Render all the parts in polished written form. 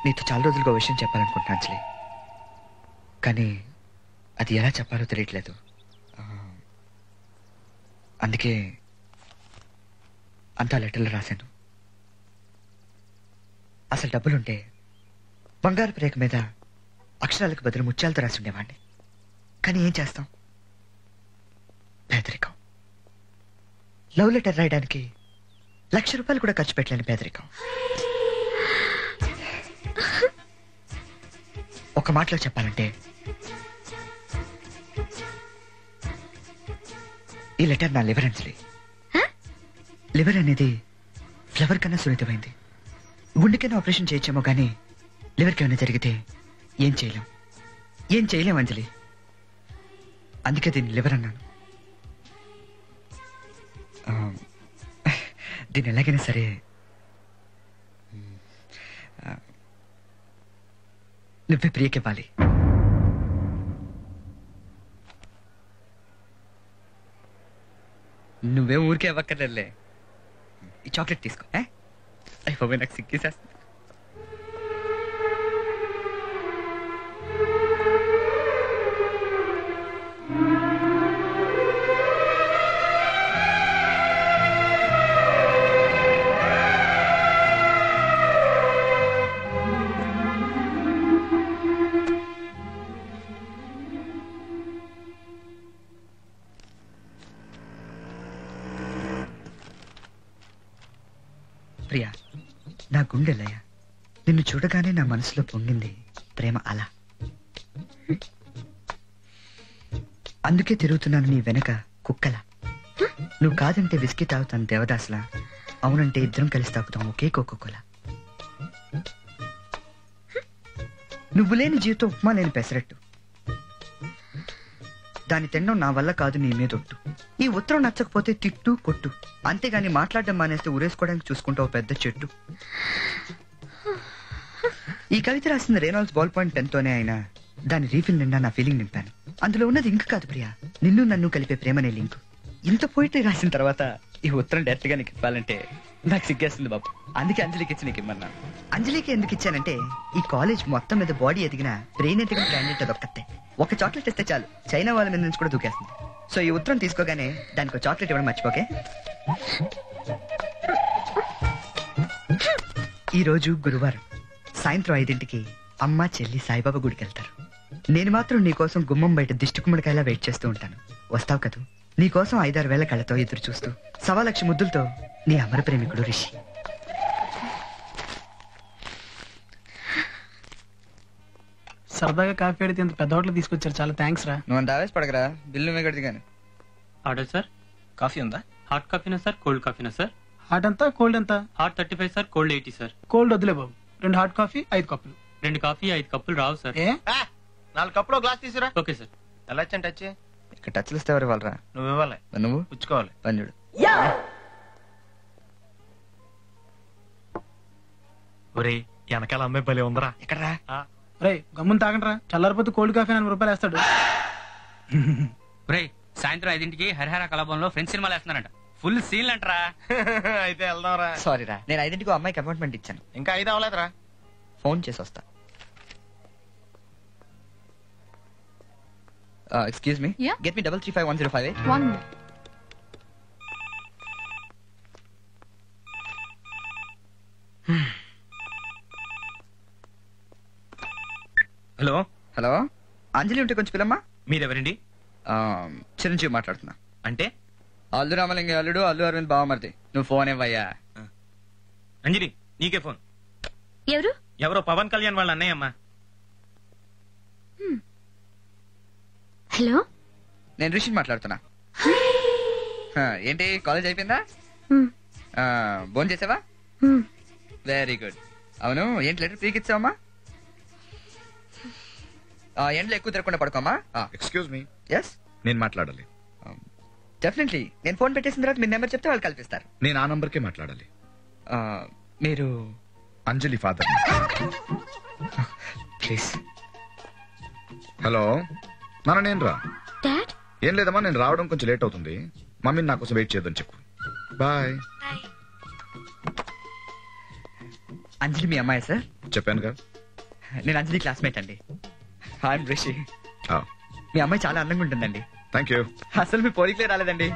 నీతో చాలా రోజులుగా విషయం చెప్పాలనుకుంటున్నా అంజలి, కానీ అది ఎలా చెప్పాలో తెలియట్లేదు. అందుకే అంతా లెటర్లు రాశాను. అసలు డబ్బులుంటే బంగారు రేఖ మీద అక్షరాలకు బదులు ముత్యాలతో రాసి ఉండేవాడిని. కానీ ఏం చేస్తాం, పేదరికం. లవ్ లెటర్ రాయడానికి ₹1,00,000 కూడా ఖర్చు పెట్టలేని పేదరికం. ఒక మాటలో చెప్పాలంటే ఈ లెటర్ నా లివర్ అంజలి. లివర్ అనేది ఫ్లవర్ కన్నా సున్నితమైంది. గుండెకైనా ఆపరేషన్ చేయొచ్చేమో కానీ లివర్కి ఏమైనా జరిగితే ఏం చేయలేం అంజలి. అందుకే దీన్ని లివర్ అన్నాను. దీన్ని ఎలాగైనా సరే నువ్వే ప్రియకివ్వాలి. నువ్వే ఊరికే ఇవ్వక్కర్లే. ఈ చాక్లెట్ తీసుకో. అయిపోయి నాకు సిక్కేసేస్తా. ప్రియా, నా గుండెలయ్య, నిన్ను చూడగానే నా మనసులో పొంగింది ప్రేమ అలా. అందుకే తిరుగుతున్నాను నీ వెనక కుక్కలా. నువ్వు కాదంటే విస్కీ తాగుతాను దేవదాసులా, అవునంటే ఇద్దరం కలిసి తాగుతాం ఒకే కోకోకోలా. నువ్వు లేని జీవితం ఉప్మా లేని పెసరట్టు, దాన్ని తినడం నా వల్ల కాదు, నీ మీదొట్టు. ఈ ఉత్తరం నచ్చకపోతే తిట్టు కొట్టు, అంతేగాని మాట్లాడడం మానేస్తే ఉరేసుకోవడానికి చూసుకుంటావు పెద్ద చెట్టు. ఈ కవిత రాసిన రేనాల్డ్స్ బాల్ పాయింట్ పెన్తోనే అయినా దాని రీఫిల్ నిండా నా ఫీలింగ్ నింపాను. అందులో ఉన్నది ఇంక కాదు ప్రియా, నిన్ను నన్ను కలిపే ప్రేమనే లింక్. ఇంత పోయిటరీ రాసిన తర్వాత ఈ ఉత్తరం డైరెక్ట్ గా నీకు ఇవ్వాలంటే నాకు సిగ్గేస్తుంది బాబు. అందుకే అంజలికి ఇచ్చి నీకు ఇమ్మన్నా. అంజలికి ఎందుకు ఇచ్చానంటే ఈ కాలేజ్ మొత్తం మీద బాడీ ఎదిగిన బ్రెయిన్ ఎదిగిన క్యాండిడేట్ అదొక్కతే. ఒక చాక్లెట్ ఇస్తే చాలు, చైనా వాళ్ళ మీద నుంచి కూడా దూకేస్తుంది. సో ఈ ఉత్తరం తీసుకోగానే దానికి చాక్లెట్ ఇవ్వడం మర్చిపోకే. ఈ రోజు గురువారం సాయంత్రం 5ంటికి అమ్మ చెల్లి సాయిబాబా గుడికి వెళ్తారు. నేను మాత్రం నీకోసం గుమ్మం బయట దిష్టి కుమ్మడికాయలా వెయిట్ చేస్తూ ఉంటాను. వస్తావు కదూ? నీకోసం 5-6 వేల కళ్ళతో ఎదురు చూస్తూ 1,00,000 ముద్దులతో నీ అమర ప్రేమికుడు రిషి. సరదాగా కాఫీ అడిగితే ఇంత పెద్ద హోటల్ తీసుకొచ్చారు, చాలా థ్యాంక్స్ రా. నువ్వు అంత ఆవేశపడకరా, బిల్లు నువ్వే కడితే కానీ. Order sir. కాఫీ ఉందా? హాట్ కాఫీనా సార్, కోల్డ్ కాఫీనా సార్? హాట్ ఎంత, కోల్డ్ ఎంత? Hot 35 sir, cold 80 sir. Cold వద్దులే బాబు, 2 హాట్ కాఫీ 5 కప్పులు. 2 కాఫీ 5 కప్పులు రావు సార్. 4 కప్పులు గ్లాస్ తీసుకురా. Okay sir. ఎలా వచ్చాను టచ్? ఇక్కడ టచ్లు ఇస్తే ఎవరు ఇవ్వాలరా? నువ్వు ఇవ్వాలి. నువ్వు పుచ్చుకోవాలి. పంజుడు. ఒరే వెనకాల అమ్మాయి భలే ఉందరా. ఎక్కడరా? రే గమ్మున తాగండి రా, చల్లారిపోతే కోల్డ్ కాఫీ 4 రూపాయలు వేస్తాడు. రే సాయంత్రం 5ంటికి హరిహర కళాభవన్లో ఫ్రెండ్స్ సినిమాలు వేస్తున్నారంట. Full scene అంటరా. అయితే వెళ్దాంరా. సారీ రా, నేను 5ంటికి అమ్మాయికి అపాయింట్మెంట్ ఇచ్చాను. ఇంకా 5 అవ్వలేదురా. ఫోన్ చేసి వస్తా. Excuse me, get me 335105. 1 hello hello, Anjali ఉంటే కొంచెం పిల్లమ్మా. మీరెవరండి? చిరంజీవి మాట్లాడుతున్నా. అంటే అల్లు రామలింగ అల్లుడు, అల్లు అరవింద్ బావమరిది. నువ్వు ఫోన్ ఇవ్వయ్యా. అంజలి నీకే ఫోన్. ఎవరు? ఎవరో పవన్ కళ్యాణ్ వాళ్ళ అన్నయ్య అమ్మా. హలో, నేను రిషిని మాట్లాడుతున్నా. ఏంటి కాలేజ్ అయిపోయిందా? ఫోన్ చేసావా? Very good. అవును, ఏంటి లెటర్ ప్రీకి ఇచ్చావమ్మా? ఎండ్లో ఎక్కువ తిరగకుండా పడుకోమా. ఎక్స్క్యూజ్ మీ, ఎస్, నేను మాట్లాడాలి. డెఫినెట్లీ. నేను ఫోన్ పెట్టేసిన తర్వాత మీ నెంబర్ చెప్తే వాళ్ళు కల్పిస్తారు. నేను ఆ నంబర్కే మాట్లాడాలి. మీరు అంజలి ఫాదర్. ప్లీజ్. హలో నాన్న, నేను రా. డాడ్? ఏం లేదమ్మా, నేను రావడం కొంచెం లేట్ అవుతుంది. మమ్మీని నా కోసం వెయిట్ చేయొద్దని చెప్పు. బాయ్. అంజలి మీ అమ్మాయి సార్? చెప్పానుగా. నేను అంజలి క్లాస్మేట్ అండి. ఐఎమ్ రిషి. మీ అమ్మాయి చాలా అందంగా ఉంటుందండి. Thank you. అసలు మీ పోలికలే రాలేదండి.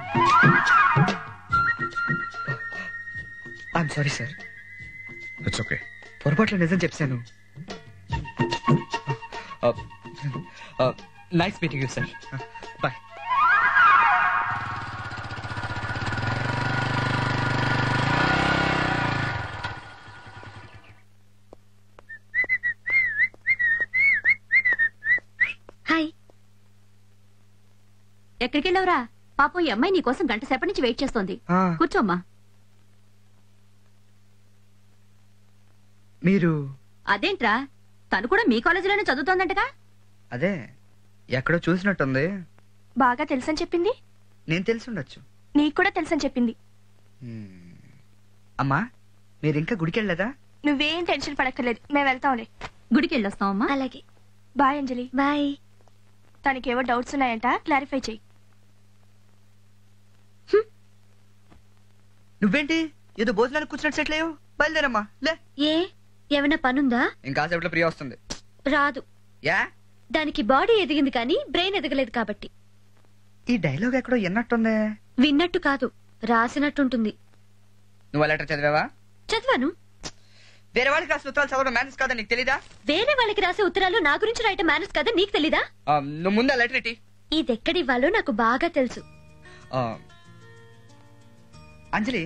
I'm sorry sir. It's okay. పొరపాట్లో నిజం చెప్పాను. Nice meeting you sir. Bye. Hi. ఎక్కడికి వెళ్ళావురా? పాపం ఈ అమ్మాయి నీకోసం గంట సేపటి నుంచి వెయిట్ చేస్తోంది. కూర్చోమ్మా. మీరు? అదేంట్రా, తను కూడా మీ కాలేజీలోనే చదువుతోందంటగా? అదే ఎక్కడో చూసినట్టుంది. బాగా తెలుసని చెప్పింది. నేను తెలిసి ఉండొచ్చు. నీకు కూడా తెలుసని చెప్పింది. అమ్మా మీరు ఇంకా గుడికి వెళ్ళలేదా? నువ్వేం టెన్షన్ పడక్కర్లేదు, మేము వెళ్తాంలే. గుడికి వెళ్ళొస్తామమ్మా. అలాగే. బాయ్ అంజలి. బాయ్. తనకేవో డౌట్స్ ఉన్నాయంట, క్లారిఫై చెయ్యి. నువ్వేంటి ఏదో భోజనానికి కూర్చున్నట్టు సెట్ లేవు? బయలుదేరమ్మా. లే. ఏ ఏమైనా పనుందా? ఇంకాసేపట్లో ప్రియ వస్తుంది. రాదు. యా? దానికి బాడీ ఎదిగింది కానీ బ్రెయిన్ ఎదగలేదు కాబట్టి. ఈ డైలాగ్ ఎక్కడో ఎన్నట్టుంది. విన్నట్టు కాదు, రాసినట్టుంటుంది. నువ్వు ఆ లెటర్ చదివావా? చదివాను. వేరే వాళ్ళకి రాసిన ఉత్తరాలు చదవడం మేనేజ్ కాదని నీకు తెలీదా? వేరే వాళ్ళకి రాసే ఉత్తరాలు నా గురించి రాయటం మేనేజ్ కాదని నీకు తెలీదా? నువ్వు ముందు ఆ లెటర్ ఇటీ. ఇదెక్కడివ్వాలో నాకు బాగా తెలుసు. అంజలి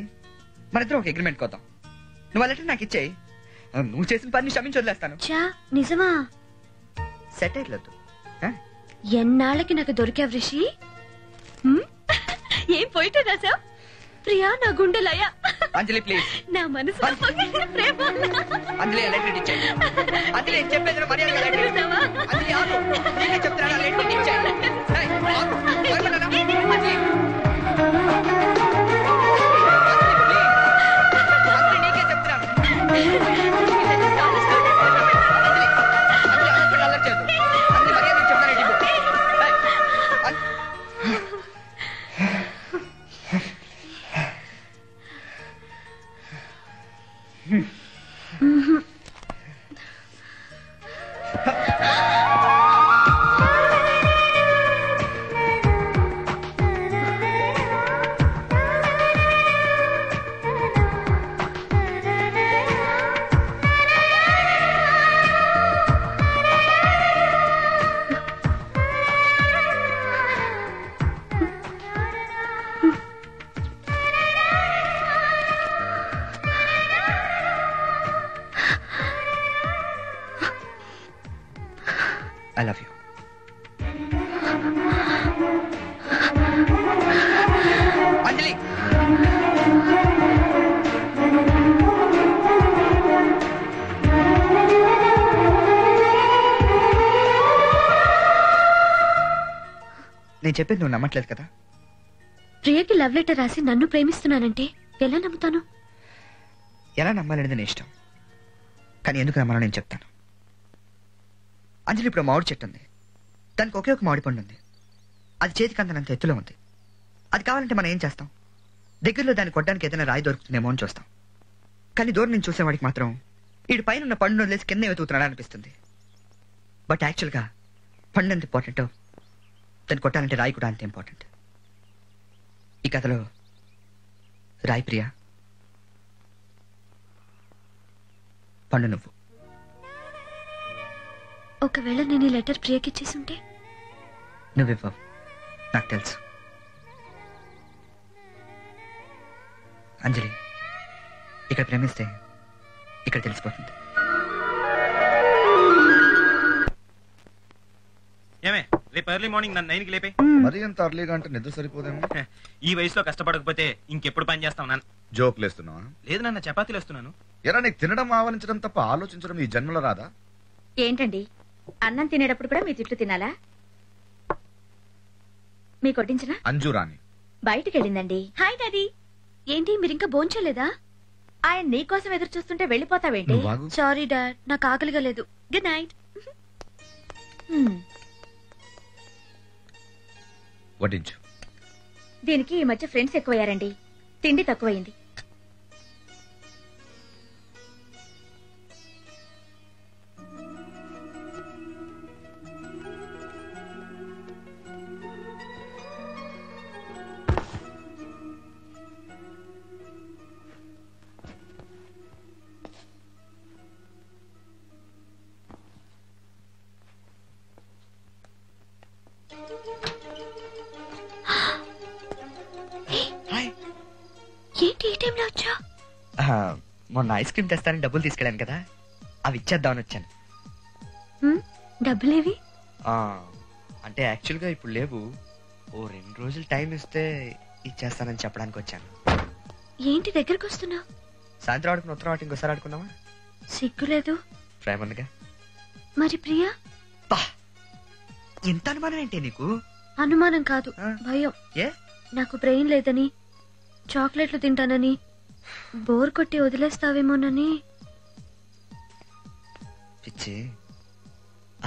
మన ఇద్దరం ఒక అగ్రిమెంట్ కోద్దాం. నువ్వు ఆ లెటర్ నాకు ఇచ్చేయి. నువ్వు చేసిన పని క్షమించి వదిలేస్తాను. చా నిజమా? సెట్ అయ్యలేదు. ఎన్నాళ్ళకి నాకు దొరికావు రిషి. ఏం పోయితే రాసావు? ప్రియా నా గుండెలయ. అంజలి ప్లీజ్. నా మనసు ప్రేమ. అంజలి లెటర్ ఇచ్చేయి. అంజలి చెప్పేది మర్యాదగా లెటర్ ఇస్తావా? అంజలి ఆగు. నేనే చెప్తాను, లెటర్ ఇచ్చేయి. ఏయ్, ఆగు. భయపడనా? అంజలి. అంజలి నీకే చెప్తాను. అంజలి అలా అల్లరి చేయొద్దు. అంజలి మర్యాదగా చెప్తాను. ఇటు ఇవ్వు. I love you. అంజలి. నేను చెప్పేది నువ్వు నమ్మట్లేదు కదా? ప్రియకి లవ్ లెటర్ రాసి నన్ను ప్రేమిస్తున్నానంటే ఎలా నమ్ముతాను? ఎలా నమ్మాలనేది నీ ఇష్టం, కానీ ఎందుకు నమ్మాలో నేను చెప్తాను. అంజలి ఇప్పుడు మామిడి చెట్టు ఉంది. దానికి ఒకే ఒక మామిడి పండు ఉంది. అది చేతికి అంతనంత ఎత్తులో ఉంది. అది కావాలంటే మనం ఏం చేస్తాం? దగ్గరలో దాన్ని కొట్టడానికి ఏదైనా రాయి దొరుకుతుందేమో అని చూస్తాం. కానీ దూరం నుంచి చూసేవాడికి మాత్రం వీడి పైన ఉన్న పండును వదిలేసి కింద వెతుకుతున్నాడా అనిపిస్తుంది. బట్ యాక్చువల్గా పండు ఎంత ఇంపార్టెంటో దాన్ని కొట్టాలంటే రాయి కూడా అంత ఇంపార్టెంట్. ఈ కథలో రాయి ప్రియా, పండు నువ్వు. ఒకవేళ నేను ఈ లెటర్ ప్రియకి ఇచ్చేసుంటే? నువ్వివ్వవు, నాకు తెలుసు. అంజలి, ఇక్కడ ప్రేమిస్తే ఇక్కడ తెలిసిపోతుంది. ఏమే రేపు ఎర్లీ మార్నింగ్ నన్ను 9కి లేపే. మరి ఎంత అర్లీగా అంటే నిద్ర సరిపోదేమో. ఈ వయసులో కష్టపడకపోతే ఇంకెప్పుడు పని చేస్తావు నాన్న? జోకులు వేస్తున్నావా? లేదు నాన్న, చపాతీలు వేస్తున్నాను. ఎరా నీకు తినడం ఆవరించడం తప్ప ఆలోచించడం ఈ జన్మలో రాదా? ఏంటండి, అన్నం తినేటప్పుడు కూడా మీ తిట్లు తినాలా? మీ కొట్టించిన అంజురాని బయటికి వెళ్ళిందండి. Hi daddy. ఏంటి మీరింకా భోంచలేదా? ఆయన నీకోసం ఎదురు చూస్తుంటే వెళ్ళిపోతావేంటి? నువ్వు ఆగు. సారీ డాడ్, నాకు ఆకలిగా లేదు. Good night. వడ్డించు. దీనికి ఈ మధ్య ఫ్రెండ్స్ ఎక్కువయ్యారండి, తిండి తక్కువైంది. ఏంటి ఈ టైంలో వచ్చా? మొన్న ఐస్ క్రీమ్ తెస్తానని డబ్బులు తీసుకెళ్ళాను కదా, అవి ఇచ్చేద్దామని వచ్చాను. డబ్బులేవి? అంటే యాక్చువల్గా ఇప్పుడు లేవు, ఓ 2 రోజులు టైం ఇస్తే ఇచ్చేస్తానని చెప్పడానికి వచ్చాను. ఏంటి దగ్గరకు వస్తున్నావు? సాయంత్రం ఆడుకుని ఉత్తరం ఆట ఇంకోసారి ఆడుకుందామా? సిగ్గులేదు. ప్రేమ ఉందిగా. మరి ప్రియా? ఎంత అనుమానం ఏంటి నీకు? అనుమానం కాదు, భయం. ఏ? నాకు బ్రెయిన్ లేదని, చాక్లెట్లు తింటానని, బోర్ కొట్టి వదిలేస్తావేమోనని. పిచ్చి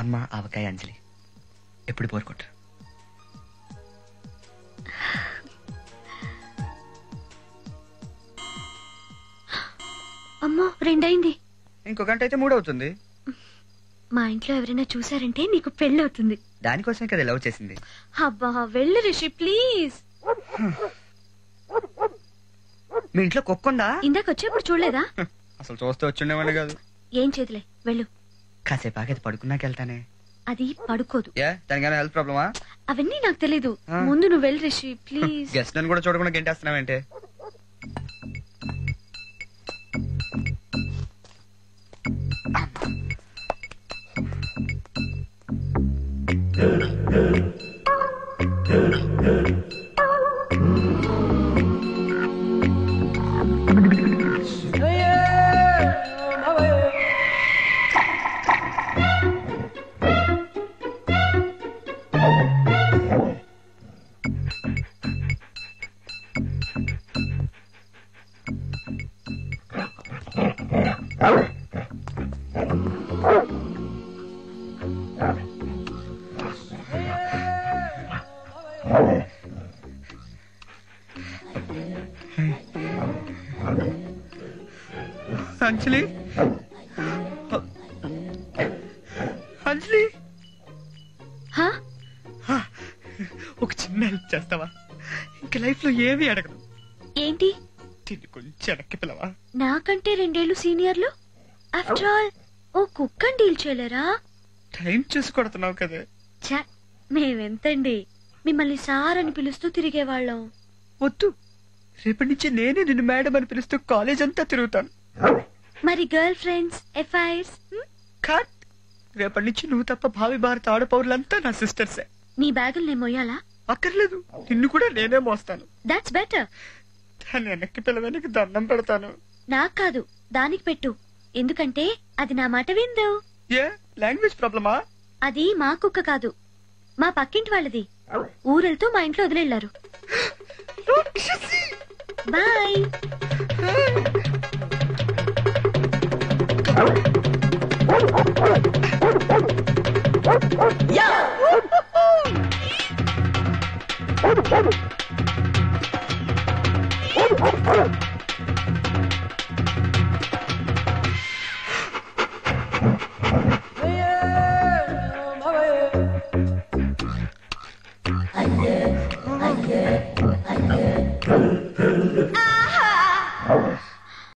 అమ్మ ఆవకాయ అంజలి ఎప్పుడు బోర్ కొట్టు. అమ్మో 2 అయింది. ఇంకో గంట అయితే 3 అవుతుంది. మా ఇంట్లో ఎవరైనా చూసారంటే నీకు పెళ్లి అవుతుంది. దానికోసమే కదా లవ్ చేసింది. అబ్బా వెళ్ళు రిషి ప్లీజ్. మీ ఇంట్లో కుక్కుందా? ఇందాక వచ్చేప్పుడు చూడలేదా? అసలు చూస్తే వచ్చిండేవాడి కాదు. ఏం చేతులే వెళ్ళు. కాసేపు ఆగేది పడుకున్నాక వెళ్తానే. అది పడుకోదు. ఏ దానికైనా హెల్త్ ప్రాబ్లమా? అవన్నీ నాకు తెలీదు. ముందు నువ్వు వెళ్ళు రిషి ప్లీజ్. గెస్ట్ నన్ను కూడా చూడకుండా గెంటేస్తున్నావేంటే? అంజలి, అంజలి, ఒక చిన్న హెల్ప్ చేస్తావా? ఇంక లైఫ్ లో ఏమీ అడగదు. ఏంటి? తిని కొంచెం వెనక్కి పిలవా? నాకంటే 2 ఏళ్ళు సీనియర్లు. ఆఫ్టర్ ఆల్ ఓ కుక్కని డీల్ చేయలేరా? టైం చూసి కొడుతున్నావు కదా. ఛ, మేమెంతండి మిమ్మల్ని సార్ అని పిలుస్తూ తిరిగేవాళ్ళం. వద్దు, రేపటి నుంచి నేనే నిన్ను మేడం అని పిలుస్తూ కాలేజ్ అంతా తిరుగుతాను. మరి గర్ల్ ఫ్రెండ్స్, ఎఫ్ఐఆర్స్? కట్. రేపటి నుంచి నువ్వు తప్ప భావి భారత ఆడపౌరులంతా నా సిస్టర్సే. నీ బ్యాగులు నేను మోయాలా? అక్కర్లేదు, నిన్ను కూడా నేనే మోస్తాను. That's better. దాన్ని వెనక్కి పిలవడానికి దండం పెడతాను. నాకు కాదు, దానికి పెట్టు. ఎందుకంటే అది నా మాట విందు. ఏ లాంగ్వేజ్ ప్రాబ్లమా? అది మా కుక్క కాదు, మా పక్కింటి వాళ్ళది. ఊరెళ్తూ మా ఇంట్లో వదిలేళ్లారు. బాయ్. ఆహా